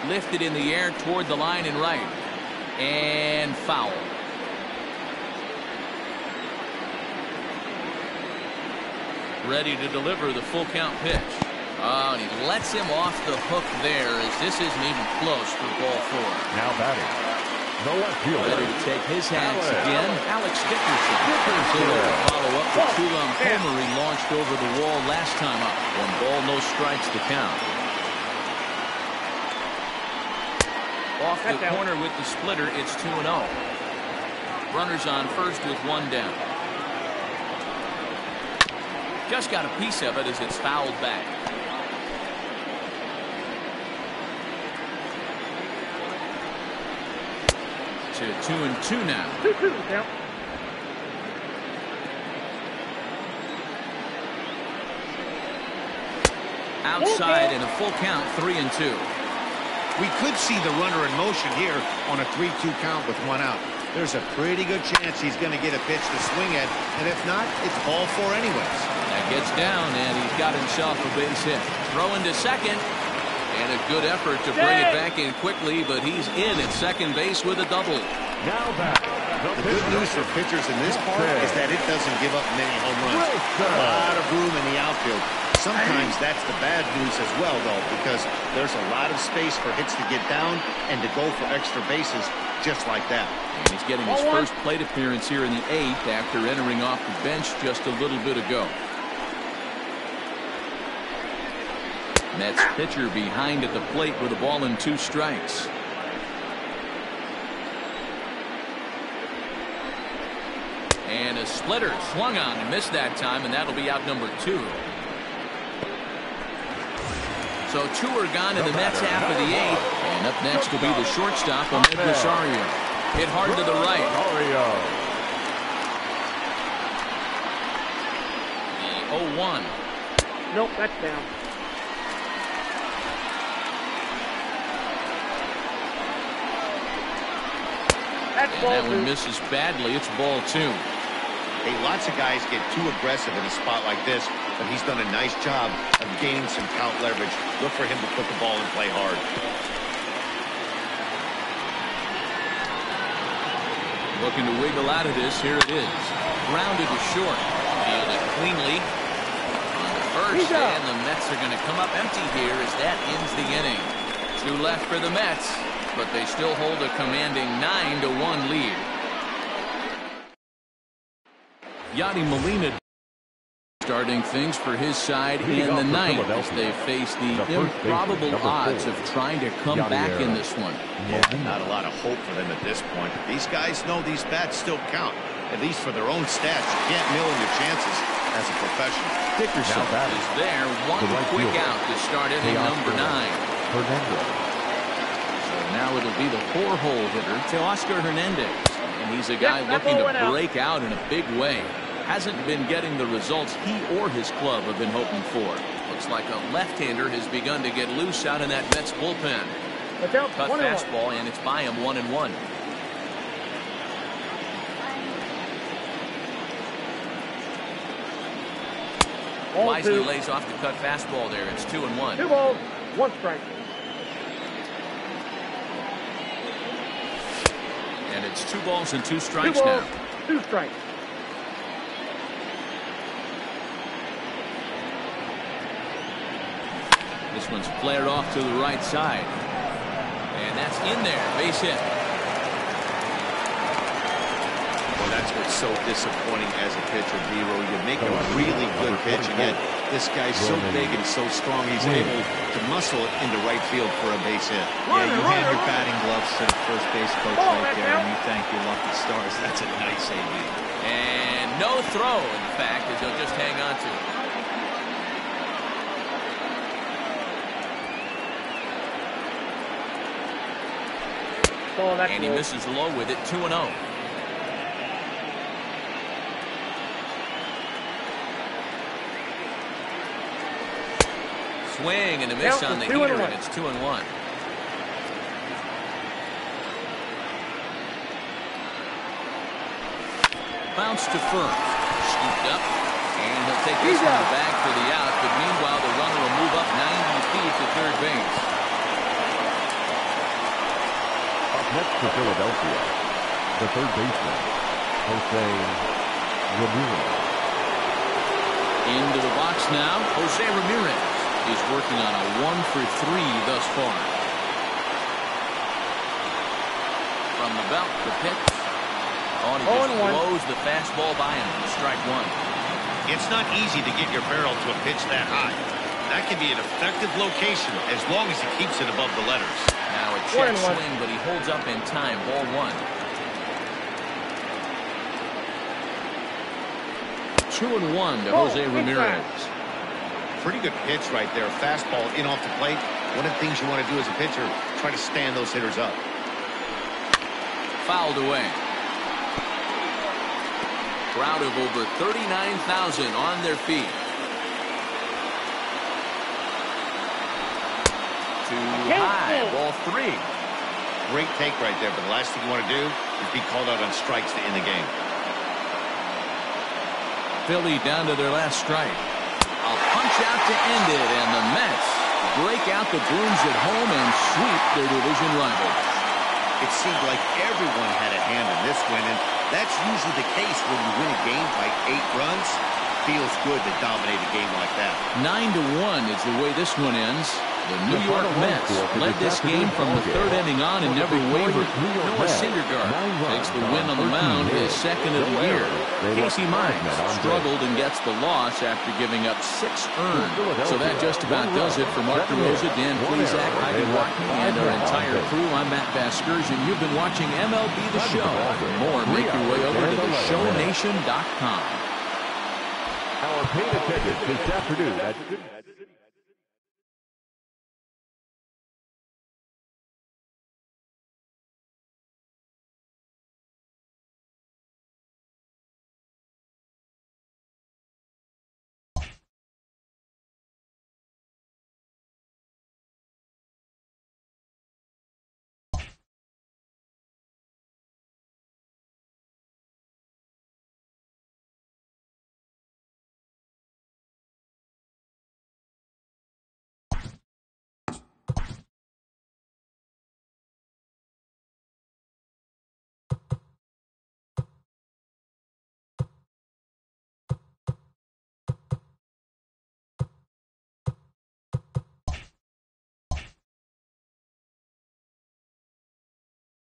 Lifted in the air toward the line and right. And foul. Ready to deliver the full count pitch. Oh, and he lets him off the hook there as this isn't even close for ball 4. Now batting. The left fielder. Ready to take his hats again, Alex Dickerson. So they'll follow up the 2-run homer he launched over the wall last time up. 1 ball, no strikes to count. Off the corner with the splitter, it's 2-0. Runners on first with one down. Just got a piece of it as it's fouled back. To 2-2 now. 2-2 count. Outside in a full count, 3-2. We could see the runner in motion here on a 3-2 count with one out. There's a pretty good chance he's going to get a pitch to swing at, and if not, it's ball four anyways. That gets down, and he's got himself a base hit. Throwing to second, and a good effort to bring it back in quickly, but he's in at second base with a double. Now back. The good news for pitchers in this part is that it doesn't give up many home runs. A lot of room in the outfield. Sometimes that's the bad news as well, though, because there's a lot of space for hits to get down and to go for extra bases just like that. And he's getting his first plate appearance here in the 8th after entering off the bench just a little bit ago. Mets pitcher behind at the plate with a ball and 2 strikes. And a splitter swung on and missed that time, and that'll be out number 2. So 2 are gone in the Mets half of the 8th. And up next will be the shortstop, Ahmed Rosario. Hit hard to the right. The 0-1. Nope, that's down. That's And ball that one 2. misses badly. It's ball 2. Hey, lots of guys get too aggressive in a spot like this, but he's done a nice job of gaining some count leverage. Look for him to put the ball in play hard. Looking to wiggle out of this. Here it is. Grounded to short. Fielded cleanly. On the first, and the Mets are going to come up empty here as that ends the inning. 2 left for the Mets, but they still hold a commanding 9-1 lead. Yadi Molina starting things for his side in the 9th as they face the improbable odds of trying to come back in this one. Yeah, not a lot of hope for them at this point. These guys know these bats still count, at least for their own stats. You can't mill in your chances as a professional. Dickerson is there, one quick out to start inning number 9. So now it'll be the 4-hole hitter, Teoscar Hernandez. And he's a guy looking to break out in a big way. Hasn't been getting the results he or his club have been hoping for. Looks like a left-hander has begun to get loose out in that Mets bullpen. Cut fastball, and it's by him 1-1. Wisely lays off the cut fastball there. It's 2-1. 2 balls, 1 strike. And it's 2 balls and 2 strikes 2 balls, now. 2 strikes. This one's flared off to the right side. And that's in there. Base hit. Well, that's what's so disappointing as a pitcher, Dero. You make a really good pitch, and yet this guy's so big and so strong, he's able to muscle it into right field for a base hit. Yeah, you hand your batting gloves to the first base coach right there, and you thank your lucky stars. That's a nice AB. And no throw, in fact, as he'll just hang on to it. And he misses low with it, 2-0. Swing and a miss on the heater, and it's 2-1. Bounce to first. Scooped up. And he'll take this one back for the out, but meanwhile the runner will move up 90 feet to third base. Next for Philadelphia, the third baseman, Jose Ramirez. Into the box now, Jose Ramirez is working on a 1-for-3 thus far. From the belt, the pitch. Oh, and he just blows the fastball by him. Strike 1. It's not easy to get your barrel to a pitch that high. That can be an effective location as long as he keeps it above the letters. Now a check swing, but he holds up in time. Ball 1. 2-1 to Jose Ramirez. Pretty good pitch right there. Fastball in off the plate. One of the things you want to do as a pitcher, try to stand those hitters up. Fouled away. Crowd of over 39,000 on their feet. Too high. Ball 3. Great take right there, but the last thing you want to do is be called out on strikes to end the game. Philly down to their last strike. A punch out to end it, and the Mets break out the brooms at home and sweep their division rivals. It seemed like everyone had a hand in this win, and that's usually the case when you win a game by 8 runs. Feels good to dominate a game like that. 9-1 is the way this one ends. The New York Mets led this game from the 3rd inning on and never wavered. Noah Syndergaard takes the win on the mound, his 2nd of the year. Casey Mize struggled and gets the loss after giving up 6 earned. So that just about does it for Mark DeRosa, Dan Plesac, Ivan Rockney, and our entire crew. I'm Matt Vasgersian. You've been watching MLB The Show. For more, make your way over to theshownation.com. Our paid attendance this afternoon at